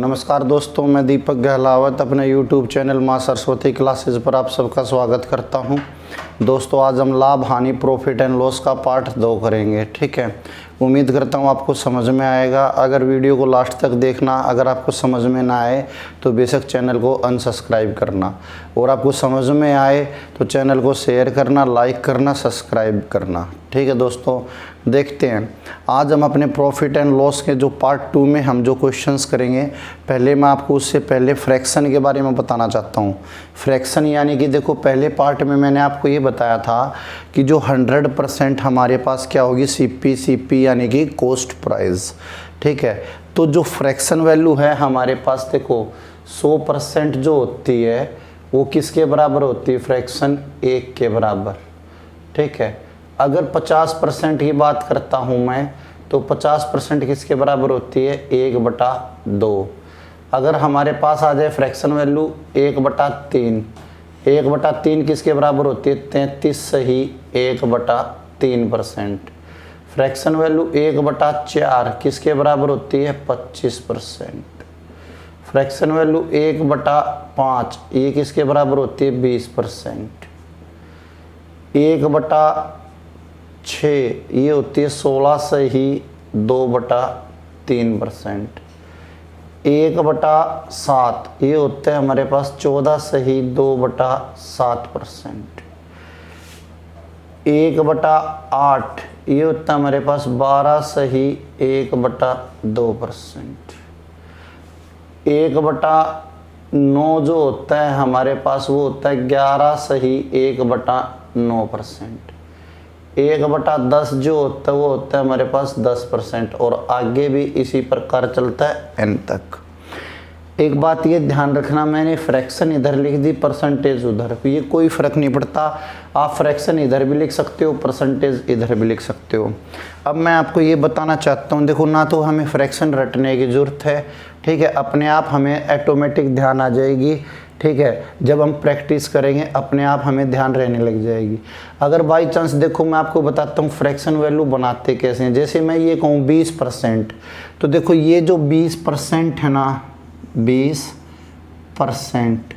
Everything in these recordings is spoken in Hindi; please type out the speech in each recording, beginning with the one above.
नमस्कार दोस्तों, मैं दीपक गहलावत अपने YouTube चैनल मां सरस्वती क्लासेस पर आप सबका स्वागत करता हूं। दोस्तों, आज हम लाभ हानि प्रॉफिट एंड लॉस का पार्ट 2 करेंगे। ठीक है, उम्मीद करता हूं आपको समझ में आएगा। अगर वीडियो को लास्ट तक देखना, अगर आपको समझ में ना आए तो बेशक चैनल को अनसब्सक्राइब करना, और आपको समझ में आए तो चैनल को शेयर करना, लाइक करना, सब्सक्राइब करना। ठीक है दोस्तों, देखते हैं आज हम अपने प्रॉफिट एंड लॉस के जो पार्ट 2 में हम जो क्वेश्चंस करेंगे। पहले मैं आपको उससे पहले फ्रैक्शन के बारे में बताना चाहता हूँ। फ्रैक्शन यानी कि देखो, पहले पार्ट में मैंने आपको ये बताया था कि जो 100% हमारे पास क्या होगी, सीपी यानी कि कॉस्ट प्राइस। ठीक है, तो जो फ्रैक्शन वैल्यू है हमारे पास, देखो 100% जो होती है वो किसके बराबर होती है, फ्रैक्शन 1 के बराबर। ठीक है, अगर 50% की बात करता हूँ मैं, तो 50% किसके बराबर होती है, 1/2। अगर हमारे पास आ जाए फ्रैक्शन वैल्यू 1/3, 1/3 किसके बराबर होती है, 33 सही 1/3%। फ्रैक्शन वैल्यू 1/4 किसके बराबर होती है, 25%। फ्रैक्शन वैल्यू 1/5 ये किसके बराबर होती है, 20%। 1/6 ये होती है 16 सही 2/3%। 1/7 ये होते हैं हमारे पास 14 सही 2/7%। 1/8 ये होता है हमारे पास 12 सही 1/2%। 1/9 जो होता है हमारे पास वो होता है 11 सही 1/9%। 1/10 जो होता है वो होता है हमारे पास 10%, और आगे भी इसी प्रकार चलता है n तक। एक बात ये ध्यान रखना, मैंने फ्रैक्शन इधर लिख दी, परसेंटेज उधर, ये कोई फ़र्क नहीं पड़ता। आप फ्रैक्शन इधर भी लिख सकते हो, परसेंटेज इधर भी लिख सकते हो। अब मैं आपको ये बताना चाहता हूँ, देखो ना तो हमें फ्रैक्शन रटने की ज़रूरत है। ठीक है, अपने आप हमें ऑटोमेटिक ध्यान आ जाएगी। ठीक है, जब हम प्रैक्टिस करेंगे अपने आप हमें ध्यान रहने लग जाएगी। अगर बाई चांस देखो, मैं आपको बताता हूँ फ्रैक्शन वैल्यू बनाते कैसे हैं। जैसे मैं ये कहूँ 20%, तो देखो ये जो 20% है ना, 20%,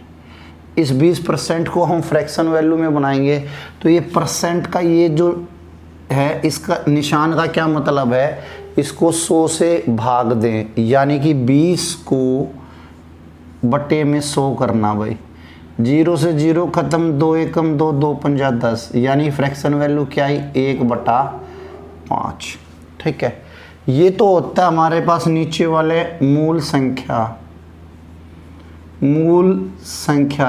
इस 20% को हम फ्रैक्शन वैल्यू में बनाएंगे तो ये परसेंट का ये जो है, इसका निशान का क्या मतलब है, इसको 100 से भाग दें, यानी कि 20 को बटे में 100 करना भाई। 0 से 0 खत्म, 2 एकम 2, 2 पंजा 10, यानी फ्रैक्शन वैल्यू क्या है, 1/5। ठीक है, ये तो होता है हमारे पास नीचे वाले मूल संख्या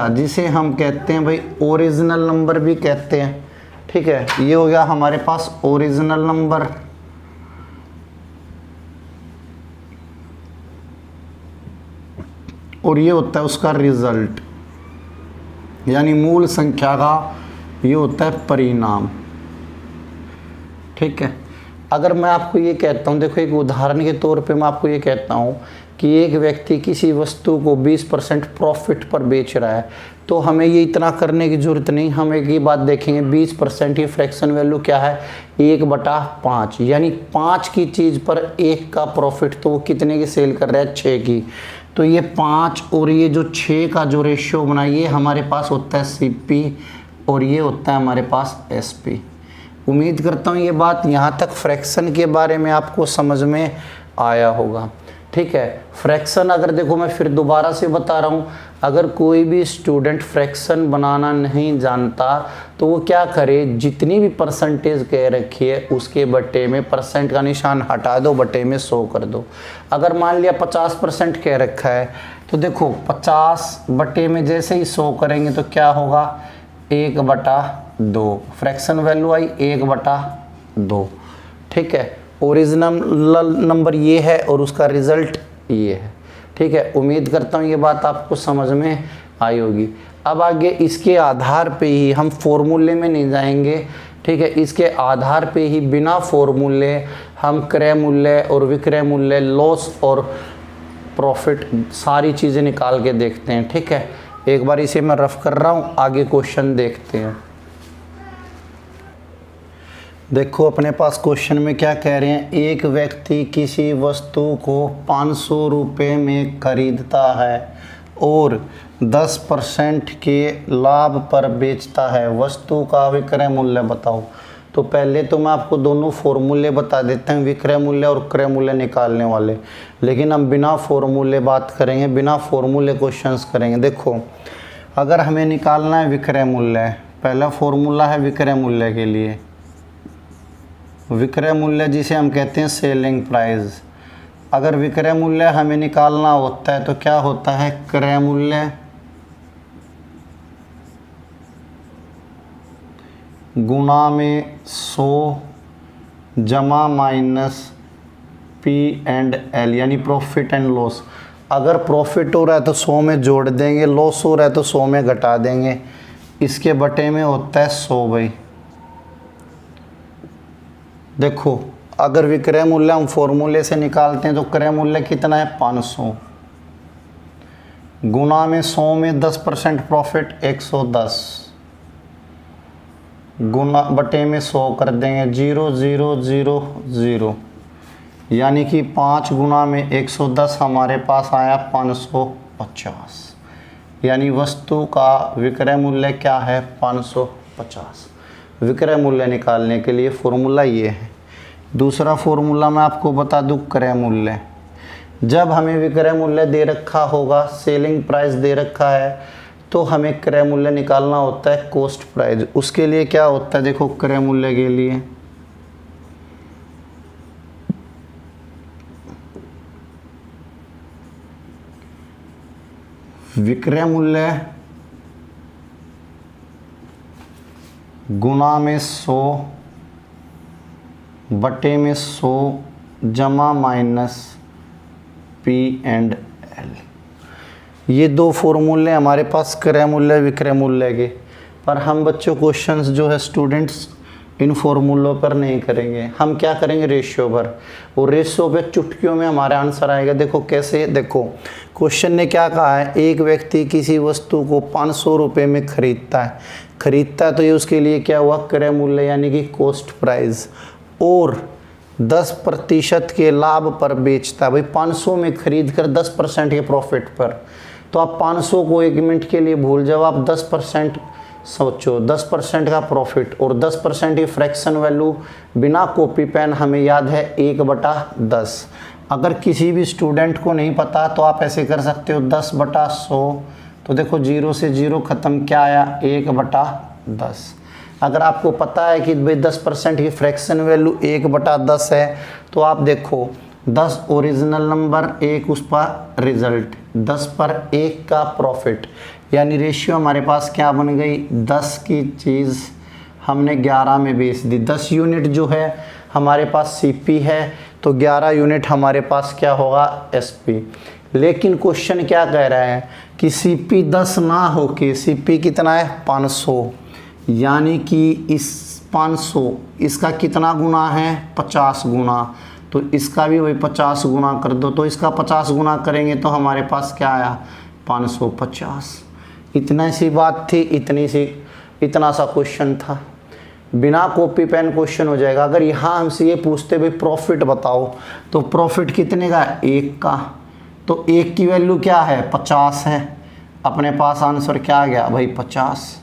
जिसे हम कहते हैं भाई ओरिजिनल नंबर भी कहते हैं। ठीक है, ये हो गया हमारे पास ओरिजिनल नंबर। और ये होता है उसका रिजल्ट, यानी मूल संख्या का ये होता है परिणाम। ठीक है, अगर मैं आपको ये कहता हूँ, देखो एक उदाहरण के तौर पे मैं आपको ये कहता हूँ कि एक व्यक्ति किसी वस्तु को 20% प्रॉफिट पर बेच रहा है, तो हमें ये इतना करने की ज़रूरत नहीं। हम एक ही बात देखेंगे, 20% की फ्रैक्शन वैल्यू क्या है, 1/5, यानी 5 की चीज़ पर 1 का प्रॉफिट, तो वो कितने की सेल कर रहा है, 6 की। तो ये 5 और ये जो 6 का जो रेशियो बना, ये हमारे पास होता है CP, और ये होता है हमारे पास SP। उम्मीद करता हूँ ये बात यहाँ तक फ्रैक्शन के बारे में आपको समझ में आया होगा। ठीक है, फ्रैक्शन अगर देखो, मैं फिर दोबारा से बता रहा हूँ, अगर कोई भी स्टूडेंट फ्रैक्शन बनाना नहीं जानता तो वो क्या करे, जितनी भी परसेंटेज कह रखी है उसके बटे में परसेंट का निशान हटा दो, बटे में 100 कर दो। अगर मान लिया 50% कह रखा है, तो देखो 50 बटे में जैसे ही 100 करेंगे तो क्या होगा, 1/2। फ्रैक्शन वैल्यू आई 1/2। ठीक है, ओरिजिनल नंबर ये है और उसका रिजल्ट ये है। ठीक है, उम्मीद करता हूँ ये बात आपको समझ में आई होगी। अब आगे इसके आधार पे ही हम फॉर्मूले में नहीं जाएंगे। ठीक है, इसके आधार पे ही बिना फॉर्मूले हम क्रय मूल्य और विक्रय मूल्य, लॉस और प्रॉफिट, सारी चीज़ें निकाल के देखते हैं। ठीक है, एक बार इसे मैं रफ कर रहा हूँ, आगे क्वेश्चन देखते हैं। देखो अपने पास क्वेश्चन में क्या कह रहे हैं, एक व्यक्ति किसी वस्तु को 500 रुपये में खरीदता है और 10% के लाभ पर बेचता है, वस्तु का विक्रय मूल्य बताओ। तो पहले तो मैं आपको दोनों फॉर्मूले बता देते हैं, विक्रय मूल्य और क्रय मूल्य निकालने वाले, लेकिन हम बिना फॉर्मूले बात करेंगे, बिना फॉर्मूले क्वेश्चंस करेंगे। देखो अगर हमें निकालना है विक्रय मूल्य, पहला फॉर्मूला है विक्रय मूल्य के लिए, विक्रय मूल्य जिसे हम कहते हैं सेलिंग प्राइस। अगर विक्रय मूल्य हमें निकालना होता है तो क्या होता है, क्रय मूल्य गुणा में 100 जमा माइनस P&L यानी प्रॉफिट एंड लॉस। अगर प्रॉफिट हो रहा है तो 100 में जोड़ देंगे, लॉस हो रहा है तो 100 में घटा देंगे, इसके बटे में होता है 100 भाई। देखो अगर विक्रय मूल्य हम फॉर्मूले से निकालते हैं तो क्रय मूल्य कितना है 500 गुना में 100 में 10% प्रॉफिट 110 गुना बटे में 100 कर देंगे 0 0 0 0 यानी कि 5 गुना में 110 हमारे पास आया 550, यानी वस्तु का विक्रय मूल्य क्या है 550। विक्रय मूल्य निकालने के लिए फॉर्मूला ये है। दूसरा फॉर्मूला मैं आपको बता दूं, क्रय मूल्य। जब हमें विक्रय मूल्य दे रखा होगा, सेलिंग प्राइस दे रखा है, तो हमें क्रय मूल्य निकालना होता है कॉस्ट प्राइस। उसके लिए क्या होता है, देखो क्रय मूल्य के लिए विक्रय मूल्य गुना में 100 बटे में 100 जमा माइनस P&L। ये दो फॉर्मूले हमारे पास क्रय मूल्य विक्रय मूल्य के। पर हम बच्चों क्वेश्चंस जो है स्टूडेंट्स इन फॉर्मूलों पर नहीं करेंगे, हम क्या करेंगे रेशियो पर, और रेशियो पे चुटकियों में हमारा आंसर आएगा। देखो कैसे, देखो क्वेश्चन ने क्या कहा है, एक व्यक्ति किसी वस्तु को 500 रुपये में खरीदता है तो ये उसके लिए क्या हुआ, क्रय मूल्य यानी कि कॉस्ट प्राइस, और 10% के लाभ पर बेचता है। भाई 500 में खरीद कर 10% के प्रॉफिट पर, तो आप 500 को 1 मिनट के लिए भूल जाओ, आप 10% सोचो, 10% का प्रॉफिट और 10% की फ्रैक्शन वैल्यू बिना कॉपी पेन हमें याद है 1/10। अगर किसी भी स्टूडेंट को नहीं पता तो आप ऐसे कर सकते हो 10/100, तो देखो 0 से 0 ख़त्म, क्या आया 1/10। अगर आपको पता है कि भाई 10% की फ्रैक्शन वैल्यू 1/10 है, तो आप देखो 10 ओरिजिनल नंबर, 1 उस पर रिजल्ट, 10 पर 1 का प्रॉफिट, यानी रेशियो हमारे पास क्या बन गई, 10 की चीज़ हमने 11 में बेच दी। 10 यूनिट जो है हमारे पास CP है, तो 11 यूनिट हमारे पास क्या होगा SP। लेकिन क्वेश्चन क्या कह रहा है कि CP 10 ना हो के CP कितना है 500, यानी कि इस 500 इसका कितना गुना है 50 गुना, तो इसका भी वही 50 गुना कर दो, तो इसका 50 गुना करेंगे तो हमारे पास क्या आया 550। इतना सी बात थी, इतना सा क्वेश्चन था, बिना कॉपी पेन क्वेश्चन हो जाएगा। अगर यहाँ हमसे ये पूछते भाई प्रॉफिट बताओ, तो प्रॉफिट कितने का, 1 का, तो 1 की वैल्यू क्या है 50 है, अपने पास आंसर क्या आ गया भाई 50।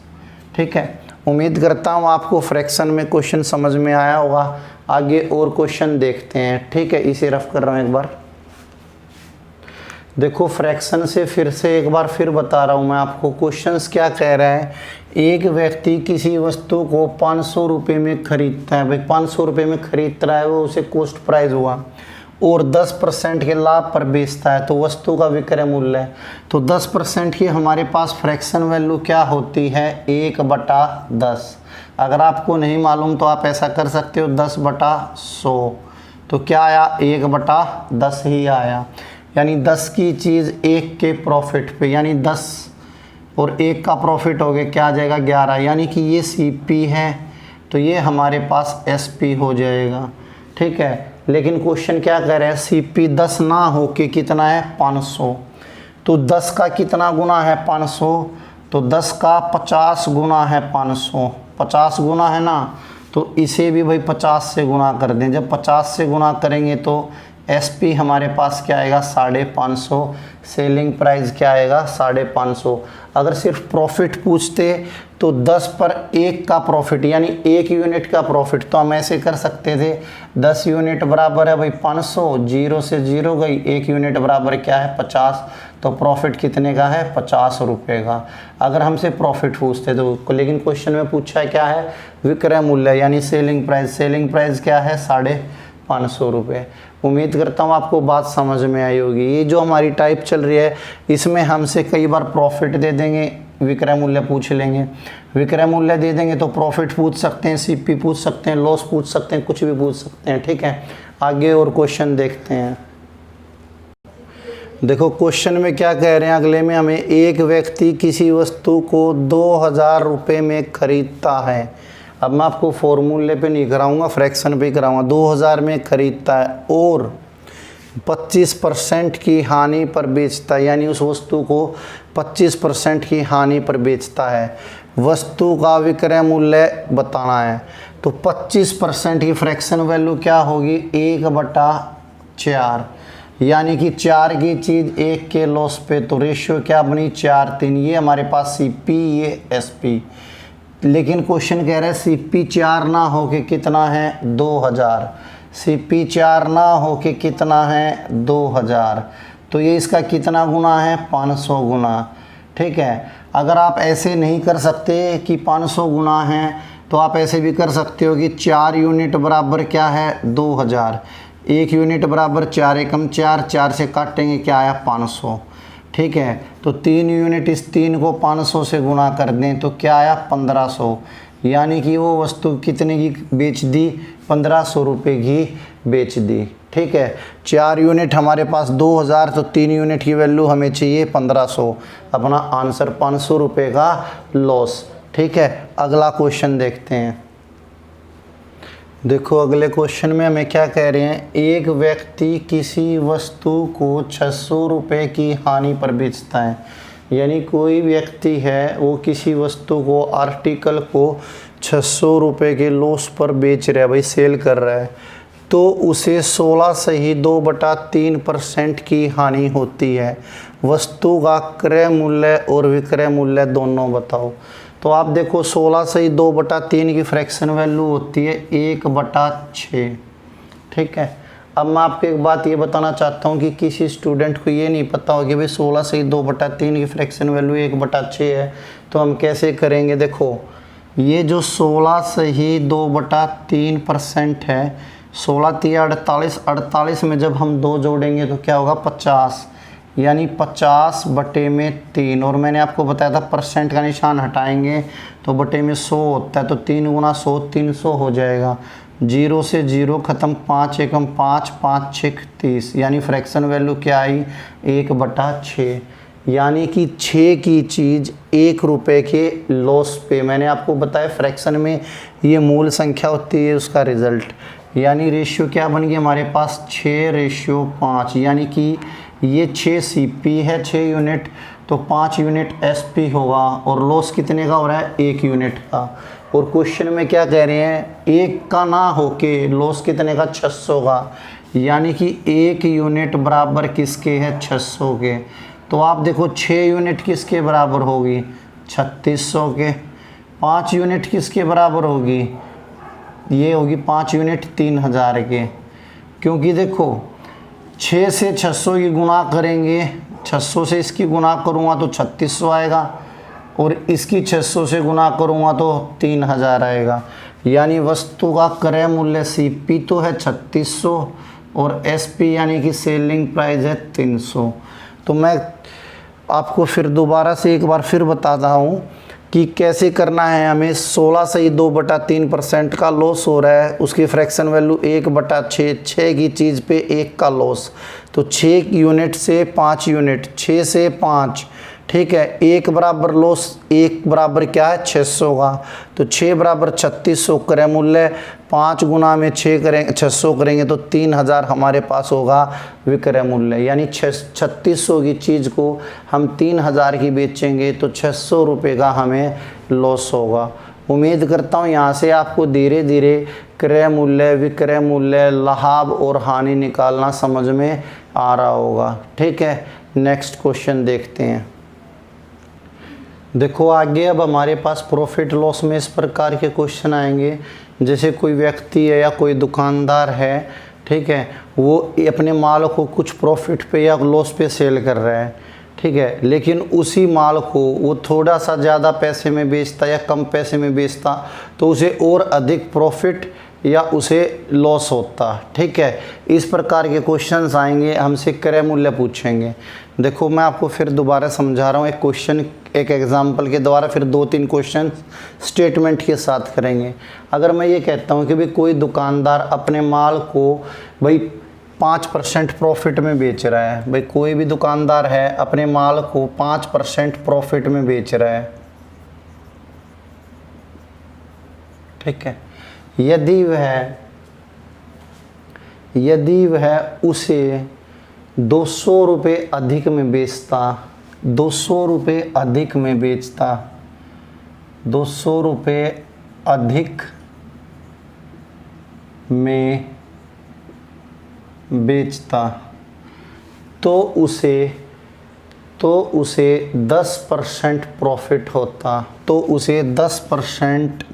ठीक है, उम्मीद करता हूँ आपको फ्रैक्शन में क्वेश्चन समझ में आया होगा। आगे और क्वेश्चन देखते हैं। ठीक है, इसे रफ कर रहा हूँ एक बार। देखो फ्रैक्शन से फिर से एक बार फिर बता रहा हूँ मैं आपको, क्वेश्चंस क्या कह रहा है, एक व्यक्ति किसी वस्तु को 500 रुपये में खरीदता है। भाई 500 रुपये में खरीद रहा है, वो उसे कॉस्ट प्राइस हुआ, और 10% के लाभ पर बेचता है, तो वस्तु का विक्रय मूल्य है। तो 10% की हमारे पास फ्रैक्शन वैल्यू क्या होती है 1/10। अगर आपको नहीं मालूम तो आप ऐसा कर सकते हो 10/100, तो क्या आया 1/10 ही आया, यानी 10 की चीज़ 1 के प्रॉफिट पे, यानी 10 और 1 का प्रॉफिट हो गया, क्या आ जाएगा 11, यानी कि ये CP है, तो ये हमारे पास SP हो जाएगा। ठीक है, लेकिन क्वेश्चन क्या कह रहा है, CP 10 ना हो के कितना है 500, तो 10 का कितना गुना है 500, तो 10 का 50 गुना है 500, 50 गुना है ना, तो इसे भी भाई 50 से गुना कर दें। जब 50 से गुना करेंगे तो SP हमारे पास क्या आएगा 550, सेलिंग प्राइस क्या आएगा 550। अगर सिर्फ प्रॉफिट पूछते तो 10 पर 1 का प्रॉफिट यानी 1 यूनिट का प्रॉफिट, तो हम ऐसे कर सकते थे 10 यूनिट बराबर है भाई 500, 0 से 0 गई, 1 यूनिट बराबर क्या है 50, तो प्रॉफिट कितने का है 50 रुपये का। अगर हमसे प्रॉफिट पूछते तो, लेकिन क्वेश्चन में पूछा है क्या है विक्रय मूल्य यानी सेलिंग प्राइस। सेलिंग प्राइस क्या है 550 रुपये। उम्मीद करता हूँ आपको बात समझ में आई होगी। ये जो हमारी टाइप चल रही है इसमें हमसे कई बार प्रॉफिट दे देंगे, विक्रय मूल्य पूछ लेंगे, विक्रय मूल्य दे देंगे तो प्रॉफिट पूछ सकते हैं, CP पूछ सकते हैं, लॉस पूछ सकते हैं, कुछ भी पूछ सकते हैं। ठीक है, आगे और क्वेश्चन देखते हैं। देखो क्वेश्चन में क्या कह रहे हैं अगले में हमें, एक व्यक्ति किसी वस्तु को 2000 रुपये में खरीदता है। अब मैं आपको फॉर्मूले पे नहीं कराऊंगा, फ्रैक्शन पे कराऊंगा। 2000 में खरीदता है और 25% की हानि पर बेचता है, यानी उस वस्तु को 25% की हानि पर बेचता है। वस्तु का विक्रय मूल्य बताना है, तो 25% की फ्रैक्शन वैल्यू क्या होगी 1/4, यानी कि 4 की चीज़ 1 के लॉस पे, तो रेशियो क्या बनी 4:3। ये हमारे पास CP, ये SP। लेकिन क्वेश्चन कह रहा है CP 4 ना हो के कितना है 2000, CP 4 ना हो के कितना है 2000, तो ये इसका कितना गुना है 500 गुना। ठीक है, अगर आप ऐसे नहीं कर सकते कि 500 गुना है तो आप ऐसे भी कर सकते हो कि 4 यूनिट बराबर क्या है 2000, 1 यूनिट बराबर 4 एकम 4, 4 से काटेंगे क्या आया 500। ठीक है, तो 3 यूनिट इस 3 को 500 से गुना कर दें तो क्या आया 1500, यानी कि वो वस्तु कितने की बेच दी 1500 रुपये की बेच दी। ठीक है, 4 यूनिट हमारे पास 2000, तो 3 यूनिट की वैल्यू हमें चाहिए 1500। अपना आंसर 500 रुपये का लॉस। ठीक है, अगला क्वेश्चन देखते हैं। देखो अगले क्वेश्चन में हमें क्या कह रहे हैं, एक व्यक्ति किसी वस्तु को 600 रुपये की हानि पर बेचता है। यानी कोई व्यक्ति है वो किसी वस्तु को, आर्टिकल को 600 रुपये के लॉस पर बेच रहा है, भाई सेल कर रहा है, तो उसे 16 से ही 2/3% की हानि होती है। वस्तु का क्रय मूल्य और विक्रय मूल्य दोनों बताओ। तो आप देखो 16 से ही 2/3 की फ्रैक्शन वैल्यू होती है 1/6। ठीक है, अब मैं आपको एक बात ये बताना चाहता हूँ कि किसी स्टूडेंट को ये नहीं पता हो कि भाई 16 से ही 2/3 की फ्रैक्शन वैल्यू 1/6 है, तो हम कैसे करेंगे। देखो ये जो 16 से ही 2/3% है, 16 × 48, 48 में जब हम 2 जोड़ेंगे तो क्या होगा 50, यानी 50/3। और मैंने आपको बताया था परसेंट का निशान हटाएंगे तो बटे में 100 होता है, तो 3 × 100 300 हो जाएगा। 0 से 0 ख़त्म, 5 एकम 5, 5 6 30, यानी फ्रैक्शन वैल्यू क्या आई 1/6, यानी कि 6 की चीज़ 1 रुपये के लॉस पे। मैंने आपको बताया फ्रैक्शन में ये मूल संख्या होती है उसका रिज़ल्ट, यानी रेशियो क्या बन गया हमारे पास 6:5, यानी कि ये 6 CP है 6 यूनिट, तो 5 यूनिट SP होगा। और लॉस कितने का हो रहा है 1 यूनिट का। और क्वेश्चन में क्या कह रहे हैं 1 का ना होके लॉस कितने का 600 का, यानी कि 1 यूनिट बराबर किसके है 600 के। तो आप देखो 6 यूनिट किसके बराबर होगी 3600 के, 5 यूनिट किसके बराबर होगी, ये होगी 5 यूनिट 3000 के। क्योंकि देखो 6 से 600 की गुना करेंगे, 600 से इसकी गुना करूँगा तो 3600 आएगा, और इसकी 600 से गुना करूँगा तो 3000 आएगा। यानी वस्तु का क्रय मूल्य CP तो है 3600 और SP यानी कि सेलिंग प्राइस है 300। तो मैं आपको फिर दोबारा से एक बार फिर बताता हूँ कि कैसे करना है हमें। 16 से ही 2/3% का लॉस हो रहा है, उसकी फ्रैक्शन वैल्यू 1/6, 6 की चीज़ पे 1 का लॉस, तो 6 यूनिट से 5 यूनिट, 6 से 5, ठीक है। 1 बराबर लॉस, 1 बराबर क्या है 600 का, तो 6 बराबर 3600 क्रय मूल्य, 5 गुना में 6 करेंगे 600 करेंगे तो 3000 हमारे पास होगा विक्रय मूल्य। यानी 3600 की चीज़ को हम 3000 की बेचेंगे तो 600 रुपये का हमें लॉस होगा। उम्मीद करता हूँ यहाँ से आपको धीरे धीरे क्रय मूल्य, विक्रय मूल्य, लाभ और हानि निकालना समझ में आ रहा होगा। ठीक है, नेक्स्ट क्वेश्चन देखते हैं। देखो आगे अब हमारे पास प्रॉफिट लॉस में इस प्रकार के क्वेश्चन आएंगे, जैसे कोई व्यक्ति है या कोई दुकानदार है, ठीक है, वो अपने माल को कुछ प्रॉफिट पे या लॉस पे सेल कर रहा है, ठीक है, लेकिन उसी माल को वो थोड़ा सा ज़्यादा पैसे में बेचता या कम पैसे में बेचता तो उसे और अधिक प्रॉफिट या उसे लॉस होता। ठीक है, इस प्रकार के क्वेश्चंस आएंगे, हमसे क्रय मूल्य पूछेंगे। देखो मैं आपको फिर दोबारा समझा रहा हूँ, एक क्वेश्चन एक एग्जाम्पल के द्वारा फिर 2-3 क्वेश्चन स्टेटमेंट के साथ करेंगे। अगर मैं ये कहता हूँ कि भाई कोई दुकानदार अपने माल को भाई 5% प्रॉफिट में बेच रहा है, भाई कोई भी दुकानदार है अपने माल को 5% प्रॉफिट में बेच रहा है, ठीक है, यदि वह उसे 200 रुपये अधिक में बेचता, 200 रुपये अधिक में बेचता, 200 रुपये अधिक में बेचता तो उसे 10% प्रॉफिट होता, तो उसे 10%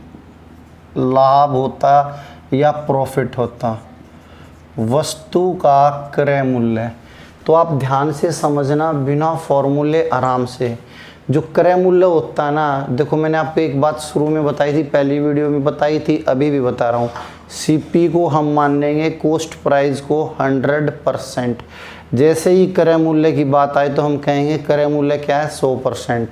लाभ होता या प्रॉफिट होता। वस्तु का क्रय मूल्य, तो आप ध्यान से समझना बिना फॉर्मूले आराम से। जो क्रय मूल्य होता है ना, देखो मैंने आपको एक बात शुरू में बताई थी, पहली वीडियो में बताई थी, अभी भी बता रहा हूँ। सीपी को हम मानेंगे कॉस्ट प्राइस को 100%। जैसे ही क्रय मूल्य की बात आए तो हम कहेंगे क्रय मूल्य क्या है, 100%।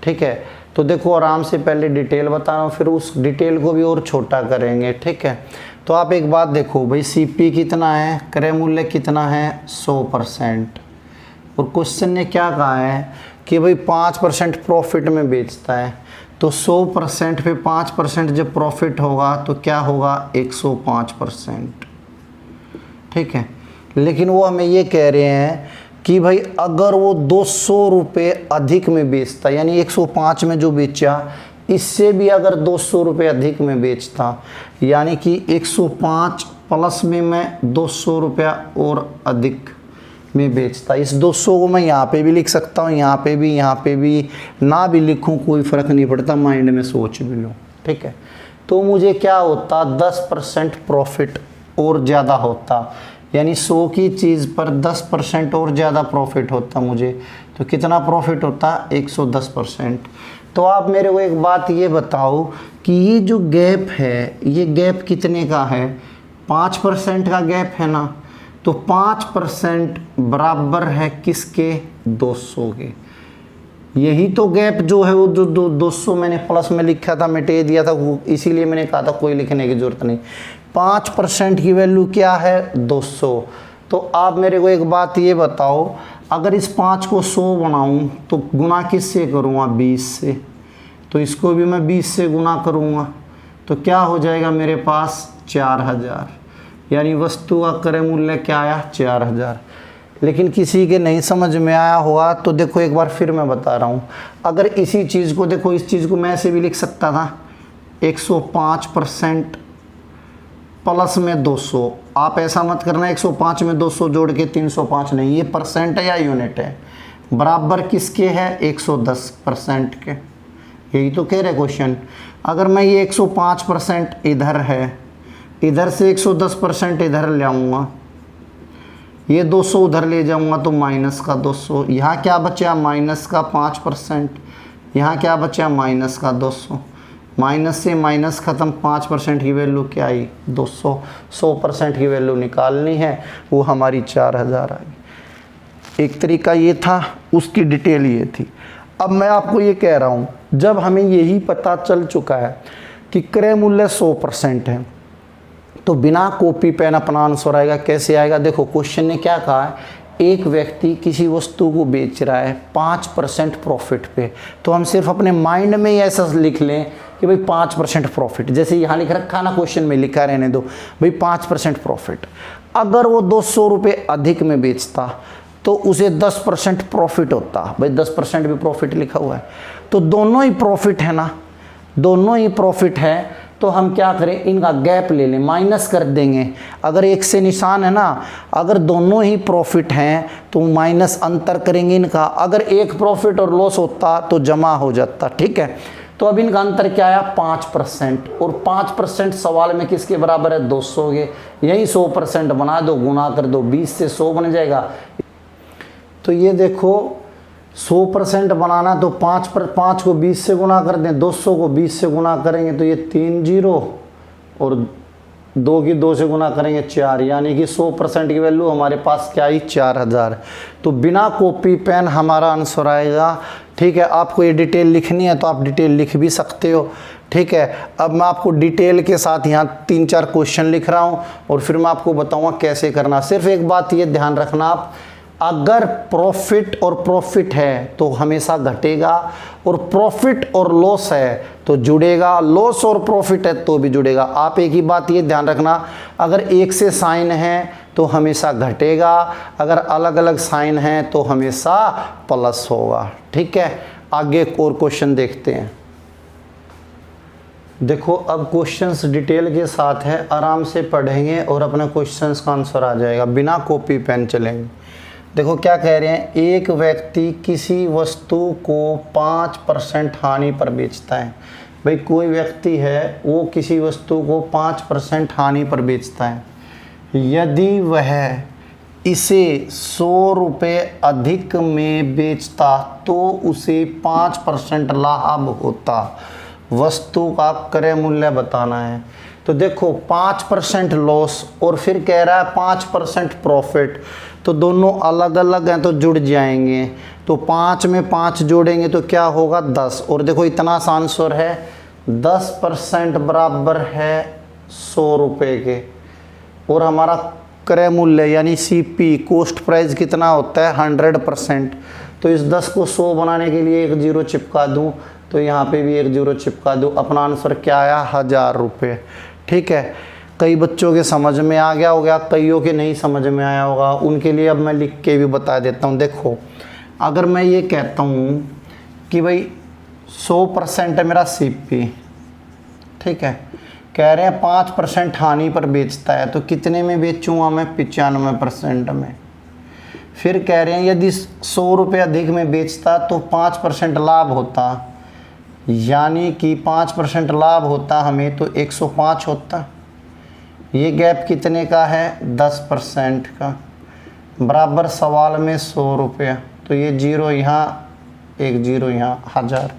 ठीक है, तो देखो आराम से पहले डिटेल बता रहा हूँ, फिर उस डिटेल को भी और छोटा करेंगे। ठीक है, तो आप एक बात देखो भाई, सीपी कितना है, क्रय मूल्य कितना है, 100%। और क्वेश्चन ने क्या कहा है कि भाई 5% प्रॉफिट में बेचता है, तो 100% पे 5% जब प्रॉफिट होगा तो क्या होगा, 105%। ठीक है, लेकिन वो हमें ये कह रहे हैं कि भाई अगर वो 200 रुपये अधिक में बेचता, यानी 105 में जो बेचा इससे भी अगर 200 रुपये अधिक में बेचता, यानी कि 105 प्लस में मैं 200 रुपया और अधिक में बेचता। इस 200 को मैं यहाँ पे भी लिख सकता हूँ, यहाँ पे भी ना भी लिखूँ कोई फ़र्क नहीं पड़ता, माइंड में सोच भी लूँ। ठीक है, तो मुझे क्या होता, 10% प्रॉफिट और ज़्यादा होता, यानी 100 की चीज़ पर 10% और ज़्यादा प्रॉफिट होता मुझे, तो कितना प्रॉफिट होता, 110%। तो आप मेरे को एक बात ये बताओ कि ये जो गैप है, ये गैप कितने का है, 5% का गैप है ना, तो 5% बराबर है किसके, 200 के। यही तो गैप जो है वो जो 200 मैंने प्लस में लिखा था, मिटे दिया था, इसीलिए मैंने कहा था कोई लिखने की ज़रूरत नहीं। 5% की वैल्यू क्या है, 200। तो आप मेरे को एक बात ये बताओ, अगर इस 5 को 100 बनाऊं तो गुना किससे करूँगा, 20 से। तो इसको भी मैं 20 से गुना करूँगा तो क्या हो जाएगा मेरे पास, 4000। यानी वस्तु का क्रय मूल्य क्या आया, 4000। लेकिन किसी के नहीं समझ में आया होगा तो देखो एक बार फिर मैं बता रहा हूँ। अगर इसी चीज़ को देखो, इस चीज़ को मैं ऐसे भी लिख सकता था, 105% प्लस में 200। आप ऐसा मत करना 105 में 200 जोड़ के 305 नहीं, ये परसेंट है या यूनिट है, बराबर किसके है, 110% के। यही तो कह रहे क्वेश्चन। अगर मैं ये 105% इधर है, इधर से 110% इधर ले आऊँगा, ये 200 उधर ले जाऊँगा तो माइनस का 200, यहाँ क्या बचा, माइनस का 5%, यहाँ क्या बचा, माइनस का 200। माइनस से माइनस ख़त्म, 5% की वैल्यू क्या आई, 200। 100% की वैल्यू निकालनी है, वो हमारी 4000 आई। एक तरीका ये था, उसकी डिटेल ये थी। अब मैं आपको ये कह रहा हूँ, जब हमें यही पता चल चुका है कि क्रय मूल्य 100% है, तो बिना कॉपी पेन अपना आंसर आएगा। कैसे आएगा, देखो क्वेश्चन ने क्या कहा है, एक व्यक्ति किसी वस्तु को बेच रहा है 5% प्रॉफिट पे, तो हम सिर्फ अपने माइंड में ही ऐसा लिख लें कि भाई 5% प्रॉफिट, जैसे यहाँ लिख रखा ना, क्वेश्चन में लिखा रहने दो भाई 5% प्रॉफिट। अगर वो 200 रुपये अधिक में बेचता तो उसे 10% प्रॉफिट होता, भाई 10% भी प्रॉफिट लिखा हुआ है, तो दोनों ही प्रॉफिट है ना। दोनों ही प्रॉफिट है, तो हम क्या करें, इनका गैप ले लें, माइनस कर देंगे। अगर एक से निशान है ना, अगर दोनों ही प्रॉफिट हैं तो माइनस अंतर करेंगे इनका। अगर एक प्रॉफिट और लॉस होता तो जमा हो जाता, ठीक है। तो अब इनका अंतर क्या आया, 5%, और 5% सवाल में किसके बराबर है, 200 के। यही 100% बना दो, गुना कर दो, 20 से 100 बन जाएगा। तो ये देखो 100% बनाना, तो 5 को 20 से गुना कर दें, 200 को 20 से गुना करेंगे तो ये 3 जीरो, और 2 की 2 से गुना करेंगे 4, यानी कि 100% की वैल्यू हमारे पास क्या आई, 4000। तो बिना कॉपी पेन हमारा आंसर आएगा, ठीक है। आपको ये डिटेल लिखनी है तो आप डिटेल लिख भी सकते हो, ठीक है। अब मैं आपको डिटेल के साथ यहाँ 3-4 क्वेश्चन लिख रहा हूँ और फिर मैं आपको बताऊँगा कैसे करना। सिर्फ एक बात ये ध्यान रखना आप, अगर प्रॉफिट और प्रॉफिट है तो हमेशा घटेगा, और प्रॉफिट और लॉस है तो जुड़ेगा, लॉस और प्रॉफिट है तो भी जुड़ेगा। आप एक ही बात ये ध्यान रखना, अगर एक से साइन है तो हमेशा घटेगा, अगर अलग अलग साइन है तो हमेशा प्लस होगा, ठीक है। आगे एक और क्वेश्चन देखते हैं। देखो अब क्वेश्चंस डिटेल के साथ है, आराम से पढ़ेंगे और अपने क्वेश्चंस का आंसर आ जाएगा, बिना कॉपी पेन चलेंगे। देखो क्या कह रहे हैं, एक व्यक्ति किसी वस्तु को 5% हानि पर बेचता है। भाई कोई व्यक्ति है वो किसी वस्तु को 5% हानि पर बेचता है। यदि वह इसे 100 रुपये अधिक में बेचता तो उसे 5% लाभ होता। वस्तु का क्रय मूल्य बताना है। तो देखो 5% लॉस और फिर कह रहा है 5% प्रॉफिट, तो दोनों अलग अलग हैं तो जुड़ जाएंगे। तो 5 में 5 जोड़ेंगे तो क्या होगा, 10। और देखो इतना सा आंसर है, 10% बराबर है 100 रुपये के, और हमारा क्रय मूल्य यानी CP कॉस्ट प्राइस कितना होता है, 100%। तो इस 10 को 100 बनाने के लिए 1 जीरो चिपका दूँ, तो यहाँ पे भी 1 जीरो चिपका दूँ। अपना आंसर क्या आया, 1000 रुपये, ठीक है। कई बच्चों के समझ में आ गया होगा, कईयों के नहीं समझ में आया होगा, उनके लिए अब मैं लिख के भी बता देता हूँ। देखो अगर मैं ये कहता हूँ कि भाई 100% है मेरा CP, ठीक है, कह रहे हैं 5% हानि पर बेचता है, तो कितने में बेचूँगा मैं, 95% में। फिर कह रहे हैं यदि 100 रुपये अधिक में बेचता तो 5% लाभ होता, यानी कि 5% लाभ होता हमें तो 105 होता। ये गैप कितने का है, 10% का, बराबर सवाल में 100 रुपये। तो ये जीरो यहाँ, एक जीरो यहाँ, 1000।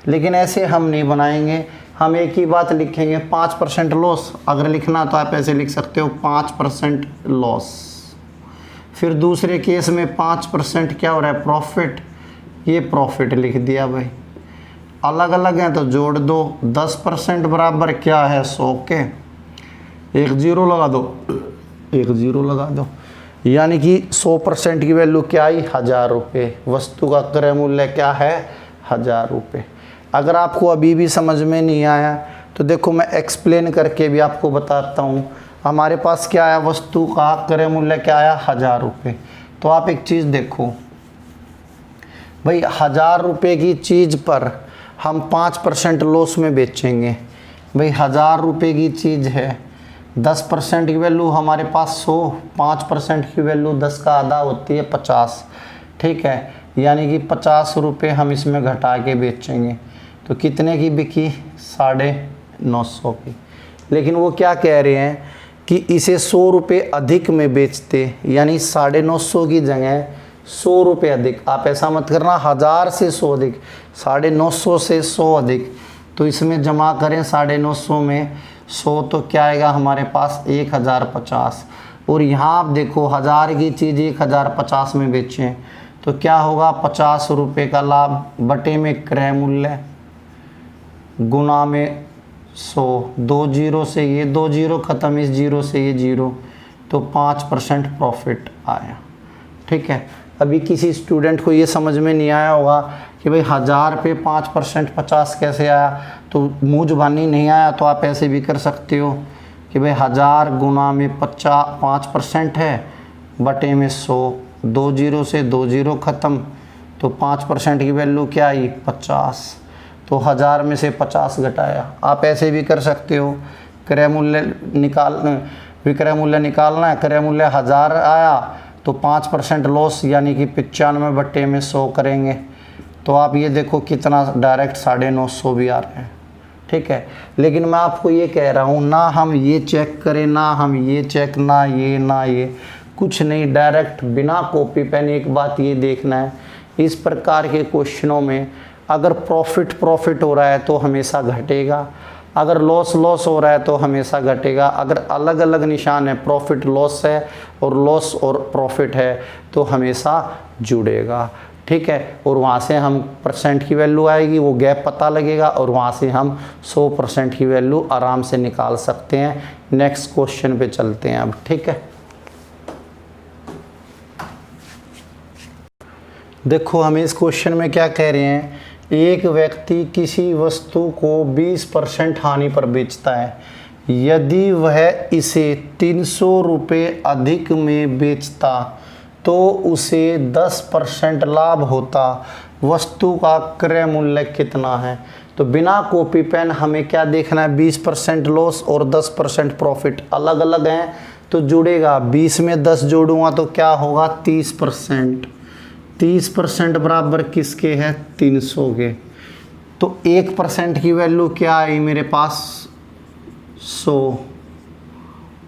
लेकिन ऐसे हम नहीं बनाएंगे, हम एक ही बात लिखेंगे, 5% लॉस। अगर लिखना तो आप ऐसे लिख सकते हो, 5% लॉस। फिर दूसरे केस में 5% क्या हो रहा है, प्रॉफिट। ये प्रॉफिट लिख दिया भाई। अलग अलग हैं तो जोड़ दो, 10% बराबर क्या है, 100 के, एक जीरो लगा दो, एक जीरो लगा दो, यानी कि 100% की वैल्यू क्या आई, 1000 रुपये। वस्तु का क्रय मूल्य क्या है, 1000 रुपये। अगर आपको अभी भी समझ में नहीं आया तो देखो मैं एक्सप्लेन करके भी आपको बताता हूँ। हमारे पास क्या आया, वस्तु का क्रय मूल्य क्या आया, 1000 रुपये। तो आप एक चीज़ देखो भाई, 1000 रुपये की चीज़ पर हम 5% लॉस में बेचेंगे। भाई 1000 रुपये की चीज़ है, 10% की वैल्यू हमारे पास 100, 5% की वैल्यू 10 का आधा होती है 50, ठीक है। यानी कि 50 रुपये हम इसमें घटा के बेचेंगे। तो कितने की बिकी, 950 की। लेकिन वो क्या कह रहे हैं कि इसे 100 रुपये अधिक में बेचते, यानी 950 की जगह 100 रुपये अधिक। आप ऐसा मत करना 1000 से 100 अधिक, 950 से 100 अधिक। तो इसमें जमा करें 950 में 100, तो क्या आएगा हमारे पास, 1050। और यहाँ आप देखो 1000 की चीज़ 1050 में बेचें तो क्या होगा, 50 रुपये का लाभ, बटे में क्रय मूल्य, गुना में 100। 2 जीरो से ये 2 जीरो ख़त्म, इस जीरो से ये जीरो, तो 5% प्रॉफिट आया, ठीक है। अभी किसी स्टूडेंट को ये समझ में नहीं आया होगा कि भाई 1000 पे 5% 50 कैसे आया, तो मुँह जुबानी नहीं आया तो आप ऐसे भी कर सकते हो कि भाई 1000 गुना में 5% है, बटे में 100। 2 जीरो से 2 जीरो ख़त्म, तो 5% की वैल्यू क्या आई, 50। तो 1000 में से 50 घटाया। आप ऐसे भी कर सकते हो, क्रय मूल्य विक्रय मूल्य निकालना है, क्रय मूल्य 1000 आया तो 5% लॉस यानी कि 95/100 करेंगे। तो आप ये देखो कितना डायरेक्ट 950 भी आ रहे हैं, ठीक है। लेकिन मैं आपको ये कह रहा हूँ, ना हम ये चेक करें, ना हम ये चेक, ना ये कुछ नहीं, डायरेक्ट बिना कॉपी पेन एक बात ये देखना है, इस प्रकार के क्वेश्चनों में अगर प्रॉफिट हो रहा है तो हमेशा घटेगा, अगर लॉस हो रहा है तो हमेशा घटेगा। अगर अलग अलग निशान है, प्रॉफिट लॉस है और लॉस और प्रॉफिट है तो हमेशा जुड़ेगा, ठीक है। और वहाँ से हम परसेंट की वैल्यू आएगी, वो गैप पता लगेगा और वहाँ से हम 100% की वैल्यू आराम से निकाल सकते हैं। नेक्स्ट क्वेश्चन पे चलते हैं अब, ठीक है। देखो हमें इस क्वेश्चन में क्या कह रहे हैं, एक व्यक्ति किसी वस्तु को 20% हानि पर बेचता है, यदि वह इसे 300 रुपये अधिक में बेचता तो उसे 10% लाभ होता, वस्तु का क्रय मूल्य कितना है। तो बिना कॉपी पेन हमें क्या देखना है, 20% लॉस और 10% प्रॉफिट अलग अलग हैं तो जुड़ेगा। 20 में 10 जोड़ूंगा तो क्या होगा, 30%। 30% बराबर किसके है, 300 के। तो 1% की वैल्यू क्या आई मेरे पास, 100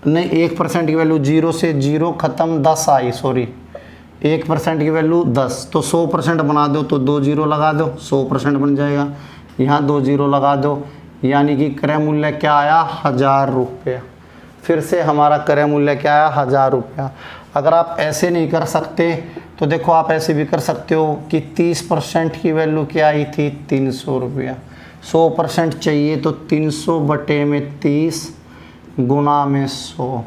नहीं, 1% की वैल्यू 0 से 0 ख़त्म 10 आई, सॉरी 1% की वैल्यू 10, तो 100% बना दो तो 2 0 लगा दो, 100% बन जाएगा। यहाँ 2 0 लगा दो, यानी कि क्रय मूल्य क्या आया, 1000 रुपया। फिर से हमारा क्रय मूल्य क्या आया, 1000 रुपया। अगर आप ऐसे नहीं कर सकते तो देखो आप ऐसे भी कर सकते हो कि 30% की वैल्यू क्या आई थी, 300 रुपया। 100% चाहिए तो 300/30 गुना में 100,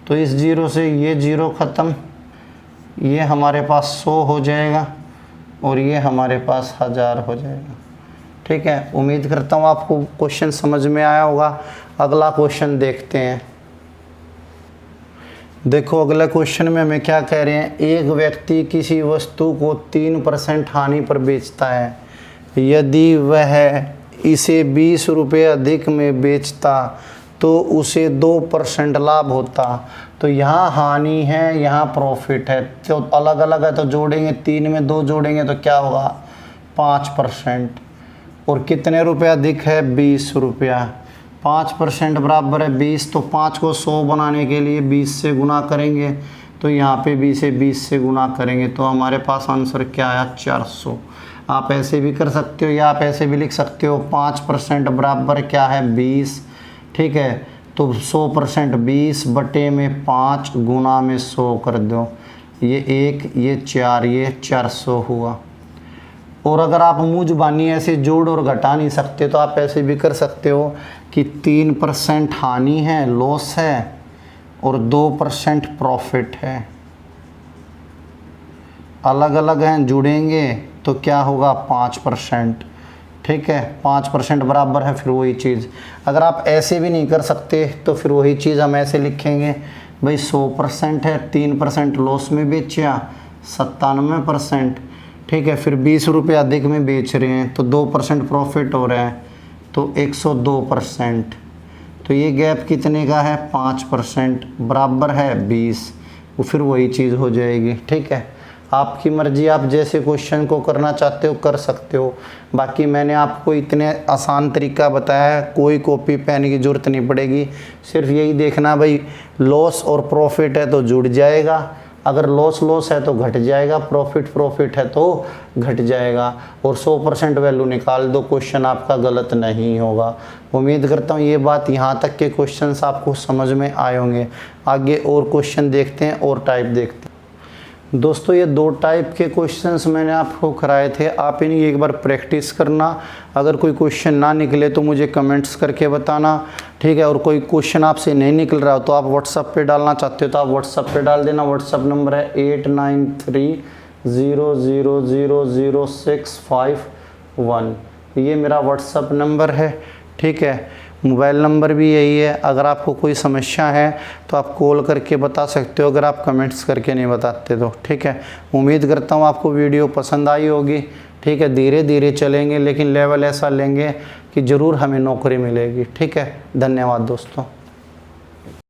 तो इस 0 से ये 0 ख़त्म, ये हमारे पास 100 हो जाएगा और ये हमारे पास 1000 हो जाएगा, ठीक है। उम्मीद करता हूँ आपको क्वेश्चन समझ में आया होगा। अगला क्वेश्चन देखते हैं। देखो अगले क्वेश्चन में हमें क्या कह रहे हैं, एक व्यक्ति किसी वस्तु को 3% हानि पर बेचता है, यदि वह इसे 20 रुपये अधिक में बेचता तो उसे 2% लाभ होता। तो यहाँ हानि है, यहाँ प्रॉफिट है, तो अलग अलग है तो जोड़ेंगे, 3 में 2 जोड़ेंगे तो क्या होगा, 5%। और कितने रुपये अधिक है, 20 रुपया। 5% बराबर है 20, तो 5 को 100 बनाने के लिए 20 से गुना करेंगे, तो यहाँ पे 20 से गुना करेंगे तो हमारे पास आंसर क्या आया, 400। आप ऐसे भी कर सकते हो या आप ऐसे भी लिख सकते हो, 5% बराबर क्या है, 20, ठीक है। तो 100% 20/5 गुना में 100 कर दो, ये 1 ये 4 ये 400 हुआ। और अगर आप मुँह जुबानी ऐसे जोड़ और घटा नहीं सकते तो आप ऐसे भी कर सकते हो कि 3% हानि है, लॉस है, और 2% प्रॉफिट है। अलग अलग हैं, जुड़ेंगे तो क्या होगा, 5%, ठीक है। 5% बराबर है फिर वही चीज़। अगर आप ऐसे भी नहीं कर सकते तो फिर वही चीज़ हम ऐसे लिखेंगे, भाई 100% है, 3% लॉस में बेचा, 97%, ठीक है। फिर 20 रुपये अधिक में बेच रहे हैं तो 2% प्रॉफिट हो रहा है, तो 102%। तो ये गैप कितने का है, 5%, बराबर है 20, वो फिर वही चीज़ हो जाएगी, ठीक है। आपकी मर्ज़ी, आप जैसे क्वेश्चन को करना चाहते हो कर सकते हो। बाकी मैंने आपको इतने आसान तरीका बताया है, कोई कॉपी पेन की ज़रूरत नहीं पड़ेगी। सिर्फ यही देखना भाई, लॉस और प्रॉफिट है तो जुड़ जाएगा, अगर लॉस है तो घट जाएगा, प्रॉफिट है तो घट जाएगा, और 100% वैल्यू निकाल दो, क्वेश्चन आपका गलत नहीं होगा। उम्मीद करता हूँ ये बात, यहाँ तक के क्वेश्चंस आपको समझ में आए होंगे। आगे और क्वेश्चन देखते हैं और टाइप देखते हैं। दोस्तों ये 2 टाइप के क्वेश्चंस मैंने आपको कराए थे, आप इन्हें एक बार प्रैक्टिस करना। अगर कोई क्वेश्चन ना निकले तो मुझे कमेंट्स करके बताना, ठीक है। और कोई क्वेश्चन आपसे नहीं निकल रहा हो तो आप व्हाट्सएप पे डालना चाहते हो तो आप व्हाट्सएप पे डाल देना। व्हाट्सएप नंबर है 8930000651, ये मेरा व्हाट्सएप नंबर है, ठीक है। मोबाइल नंबर भी यही है। अगर आपको कोई समस्या है तो आप कॉल करके बता सकते हो, अगर आप कमेंट्स करके नहीं बताते तो। ठीक है, उम्मीद करता हूँ आपको वीडियो पसंद आई होगी। ठीक है, धीरे धीरे चलेंगे लेकिन लेवल ऐसा लेंगे कि ज़रूर हमें नौकरी मिलेगी। ठीक है, धन्यवाद दोस्तों।